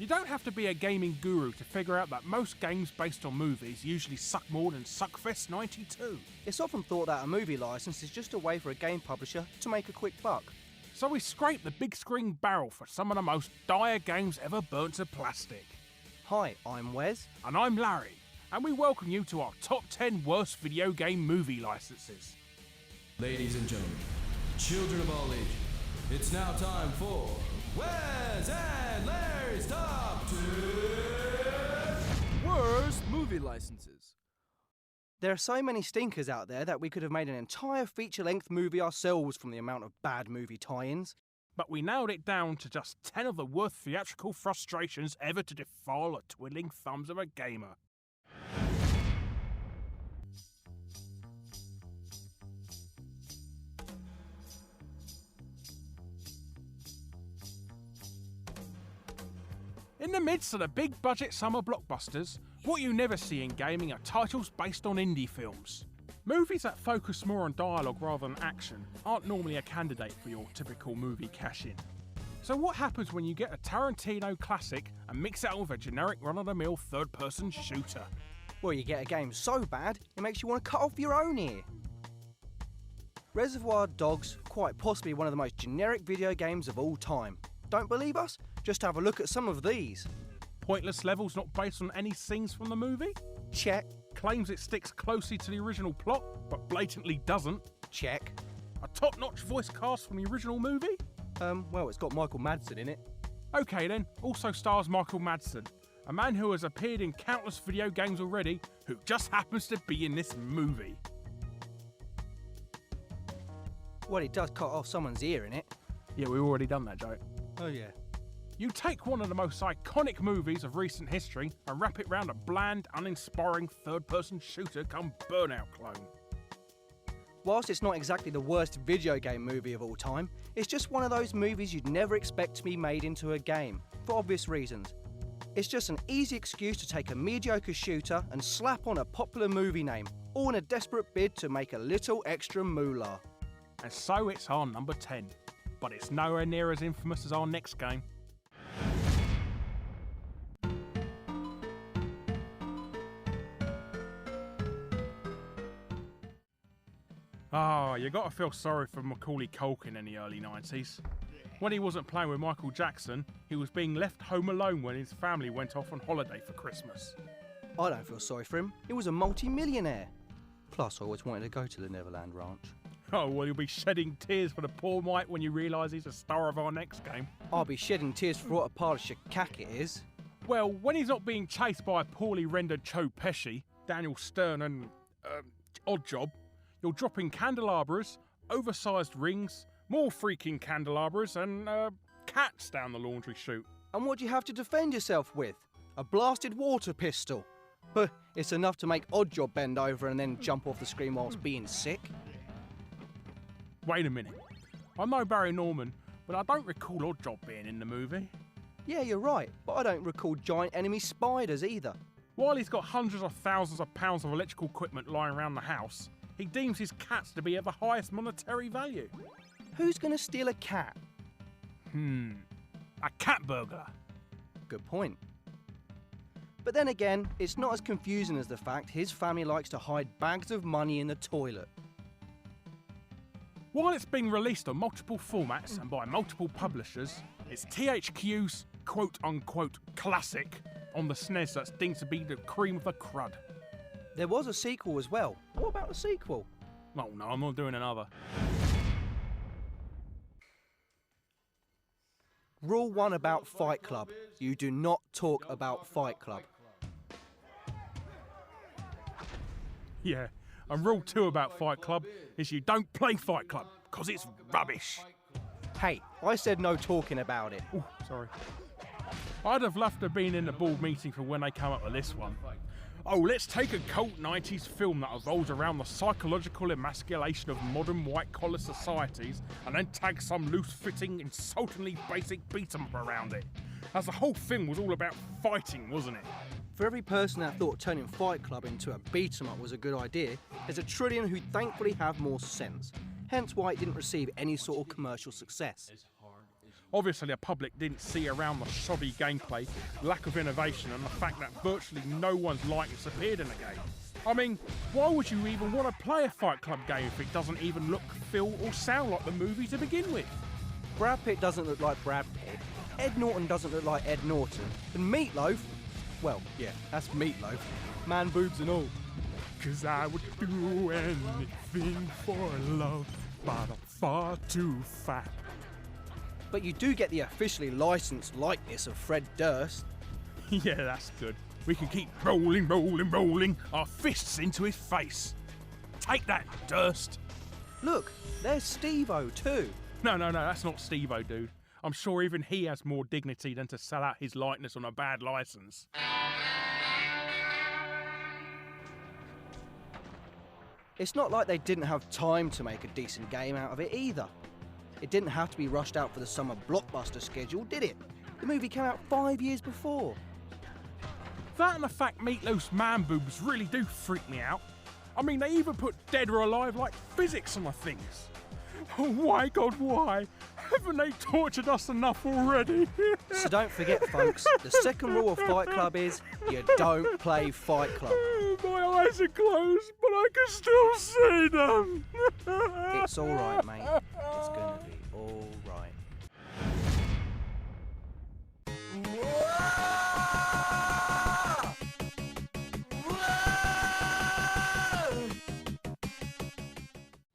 You don't have to be a gaming guru to figure out that most games based on movies usually suck more than Suckfest 92. It's often thought that a movie licence is just a way for a game publisher to make a quick buck. So we scrape the big screen barrel for some of the most dire games ever burnt to plastic. Hi, I'm Wes. And I'm Larry, and we welcome you to our top 10 worst video game movie licenses. Ladies and gentlemen, children of all ages, it's now time for Wes and Larry's Top 10 Worst Movie Licenses. There are so many stinkers out there that we could have made an entire feature-length movie ourselves from the amount of bad movie tie-ins. But we nailed it down to just 10 of the worst theatrical frustrations ever to defile the twiddling thumbs of a gamer. In the midst of the big budget summer blockbusters, what you never see in gaming are titles based on indie films. Movies that focus more on dialogue rather than action aren't normally a candidate for your typical movie cash-in. So what happens when you get a Tarantino classic and mix it with a generic run-of-the-mill third-person shooter? Well, you get a game so bad, it makes you want to cut off your own ear. Reservoir Dogs, quite possibly one of the most generic video games of all time. Don't believe us? Just have a look at some of these. Pointless levels not based on any scenes from the movie? Check. Claims it sticks closely to the original plot, but blatantly doesn't? Check. A top-notch voice cast from the original movie? Well, it's got Michael Madsen in it. Okay then, also stars Michael Madsen, a man who has appeared in countless video games already, who just happens to be in this movie. Well, he does cut off someone's ear in it. Yeah, we've already done that joke. Oh yeah. You take one of the most iconic movies of recent history and wrap it round a bland, uninspiring third-person shooter come Burnout clone. Whilst it's not exactly the worst video game movie of all time, it's just one of those movies you'd never expect to be made into a game, for obvious reasons. It's just an easy excuse to take a mediocre shooter and slap on a popular movie name, all in a desperate bid to make a little extra moolah. And so it's our number 10, but it's nowhere near as infamous as our next game. Ah, you gotta feel sorry for Macaulay Culkin in the early 90s. When he wasn't playing with Michael Jackson, he was being left home alone when his family went off on holiday for Christmas. I don't feel sorry for him, he was a multi-millionaire. Plus, I always wanted to go to the Neverland Ranch. Oh, well, you'll be shedding tears for the poor mite when you realise he's a star of our next game. I'll be shedding tears for what a pile of shikak it is. Well, when he's not being chased by a poorly rendered Joe Pesci, Daniel Stern and, Oddjob, you're dropping candelabras, oversized rings, more freaking candelabras and, cats down the laundry chute. And what do you have to defend yourself with? A blasted water pistol? But it's enough to make Oddjob bend over and then jump off the screen whilst being sick. Wait a minute. I know Barry Norman, but I don't recall Oddjob being in the movie. Yeah, you're right, but I don't recall giant enemy spiders either. While he's got hundreds of thousands of pounds of electrical equipment lying around the house, he deems his cats to be of the highest monetary value. Who's going to steal a cat? A cat burglar. Good point. But then again, it's not as confusing as the fact his family likes to hide bags of money in the toilet. While it's been released on multiple formats and by multiple publishers, it's THQ's quote-unquote classic on the SNES that's deemed to be the cream of the crud. There was a sequel as well. What about the sequel? Oh no, I'm not doing another. Rule 1 about Fight Club. You do not talk about Fight Club. Yeah, and rule 2 about Fight Club is you don't play Fight Club, because it's rubbish. Hey, I said no talking about it. Ooh, sorry. I'd have loved to have been in the board meeting for when they come up with this one. Oh, let's take a cult 90s film that evolves around the psychological emasculation of modern white-collar societies and then tag some loose-fitting, insultingly basic beat-em-up around it. As the whole thing was all about fighting, wasn't it? For every person that thought turning Fight Club into a beat-em-up was a good idea, there's a trillion who thankfully have more sense. Hence why it didn't receive any sort of commercial success. Obviously the public didn't see around the shoddy gameplay, lack of innovation and the fact that virtually no one's likeness appeared in the game. I mean, why would you even want to play a Fight Club game if it doesn't even look, feel or sound like the movie to begin with? Brad Pitt doesn't look like Brad Pitt, Ed Norton doesn't look like Ed Norton, and Meatloaf, well, yeah, that's Meatloaf, man boobs and all. 'Cause I would do anything for love, but I'm far too fat. But you do get the officially licensed likeness of Fred Durst. Yeah, that's good. We can keep rolling, rolling, rolling our fists into his face. Take that, Durst. Look, there's Steve-O too. No, that's not Steve-O, dude. I'm sure even he has more dignity than to sell out his likeness on a bad license. It's not like they didn't have time to make a decent game out of it either. It didn't have to be rushed out for the summer blockbuster schedule, did it? The movie came out 5 years before. That and the fact Meatloaf's man boobs really do freak me out. I mean, they even put dead or alive like physics on the things. Oh, why, God, why? Haven't they tortured us enough already? So don't forget, folks, the second rule of Fight Club is you don't play Fight Club. My eyes are closed, but I can still see them. It's all right, mate. It's gonna be all right.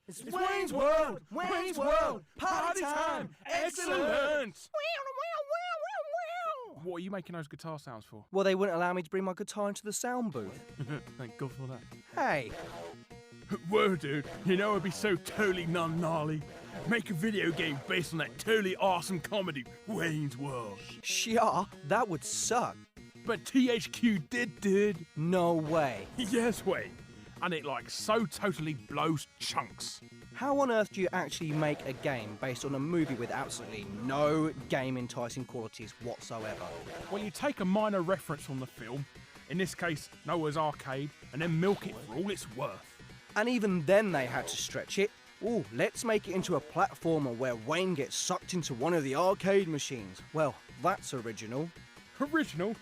It's Wayne's World! Wayne's World! Party time! Excellent! What are you making those guitar sounds for? Well, they wouldn't allow me to bring my guitar into the sound booth. Thank God for that. Hey, Whoa, dude, you know it'd be so totally non-gnarly? Make a video game based on that totally awesome comedy, Wayne's World. yeah, that would suck. But THQ did, dude. No way. Yes, Wayne. And it like so totally blows chunks. How on earth do you actually make a game based on a movie with absolutely no game enticing qualities whatsoever? Well, you take a minor reference from the film, in this case Noah's Arcade, and then milk it for all it's worth. And even then they had to stretch it. Ooh, let's make it into a platformer where Wayne gets sucked into one of the arcade machines. Well, that's original. Original?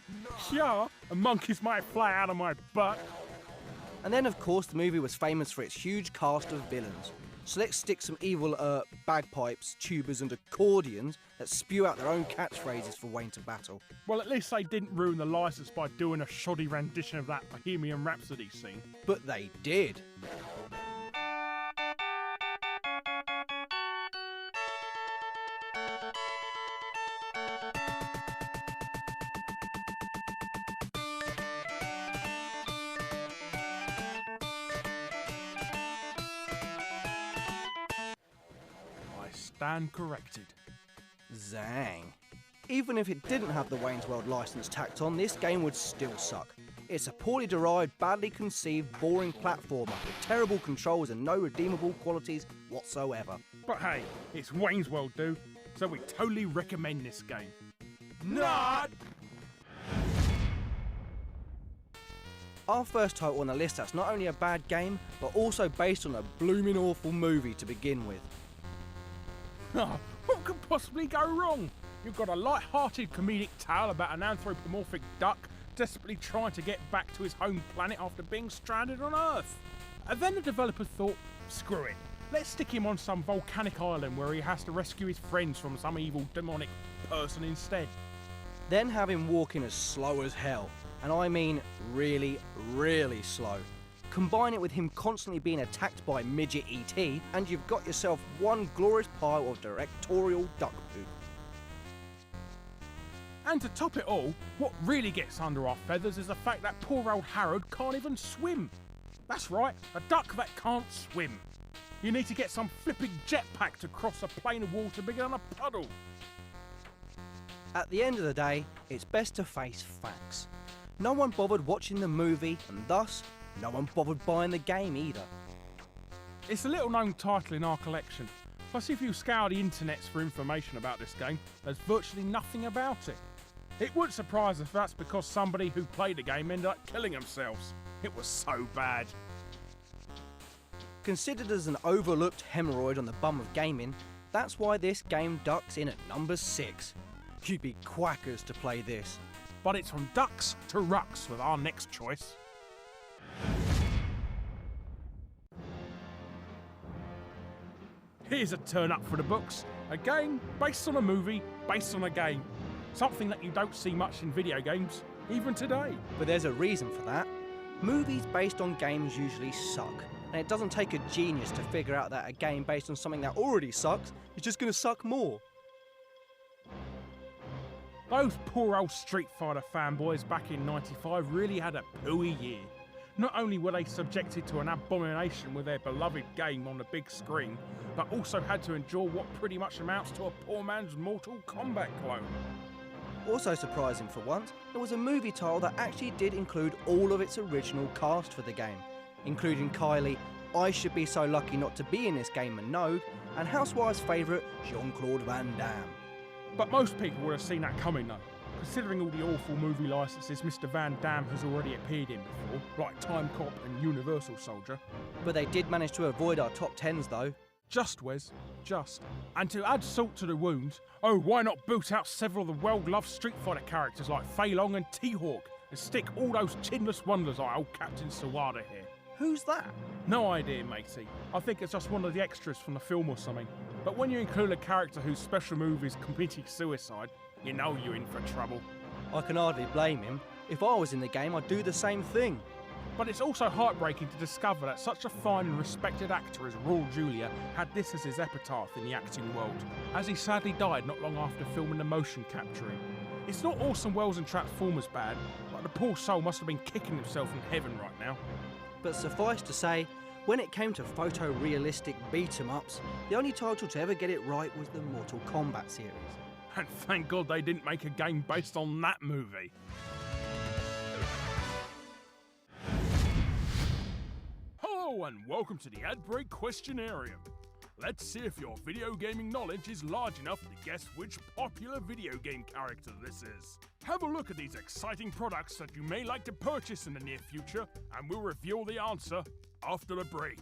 Yeah, a monkey's might fly out of my butt. And then, of course, the movie was famous for its huge cast of villains. So let's stick some evil bagpipes, tubas and accordions that spew out their own catchphrases for Wayne to battle. Well, at least they didn't ruin the license by doing a shoddy rendition of that Bohemian Rhapsody scene. But they did. Stand corrected. Zang. Even if it didn't have the Wayne's World license tacked on, this game would still suck. It's a poorly derived, badly conceived, boring platformer with terrible controls and no redeemable qualities whatsoever. But hey, it's Wayne's World, dude, so we totally recommend this game. Not! Our first title on the list that's not only a bad game, but also based on a blooming awful movie to begin with. Oh, what could possibly go wrong? You've got a light-hearted comedic tale about an anthropomorphic duck desperately trying to get back to his home planet after being stranded on Earth. And then the developers thought, screw it, let's stick him on some volcanic island where he has to rescue his friends from some evil demonic person instead. Then have him walking as slow as hell, and I mean really, really slow. Combine it with him constantly being attacked by midget ET, and you've got yourself one glorious pile of directorial duck poop. And to top it all, what really gets under our feathers is the fact that poor old Harold can't even swim. That's right, a duck that can't swim. You need to get some flipping jetpack to cross a plane of water bigger than a puddle. At the end of the day, it's best to face facts. No one bothered watching the movie, and thus, no one bothered buying the game either. It's a little known title in our collection, plus if you scour the internets for information about this game, there's virtually nothing about it. It wouldn't surprise us if that's because somebody who played the game ended up killing themselves. It was so bad. Considered as an overlooked hemorrhoid on the bum of gaming, That's why this game ducks in at number 6. You'd be quackers to play this. But it's from ducks to rucks with our next choice. Here's a turn up for the books. A game based on a movie, based on a game. Something that you don't see much in video games, even today. But there's a reason for that. Movies based on games usually suck, and it doesn't take a genius to figure out that a game based on something that already sucks is just going to suck more. Those poor old Street Fighter fanboys back in '95 really had a pooey year. Not only were they subjected to an abomination with their beloved game on the big screen, but also had to endure what pretty much amounts to a poor man's Mortal Kombat clone. Also surprising for once, there was a movie title that actually did include all of its original cast for the game, including Kylie, I Should Be So Lucky Not to Be in This Game, Minogue, and Housewife's favourite Jean-Claude Van Damme. But most people would have seen that coming though, considering all the awful movie licenses Mr. Van Damme has already appeared in before, like Time Cop and Universal Soldier. But they did manage to avoid our top 10s though. Just, Wes, just. And to add salt to the wound, oh, why not boot out several of the well-loved Street Fighter characters like Fei Long and T-Hawk, and stick all those chinless wonders like old Captain Sawada here? Who's that? No idea, matey. I think it's just one of the extras from the film or something. But when you include a character whose special move is committing suicide, you know you're in for trouble. I can hardly blame him. If I was in the game, I'd do the same thing. But it's also heartbreaking to discover that such a fine and respected actor as Raul Julia had this as his epitaph in the acting world, as he sadly died not long after filming the motion capturing. It's not Orson Welles and Transformers bad, but the poor soul must have been kicking himself in heaven right now. But suffice to say, when it came to photorealistic beat-em-ups, the only title to ever get it right was the Mortal Kombat series. And thank God they didn't make a game based on that movie. Hello and welcome to the Ad Break Questionarium. Let's see if your video gaming knowledge is large enough to guess which popular video game character this is. Have a look at these exciting products that you may like to purchase in the near future, and we'll reveal the answer after the break.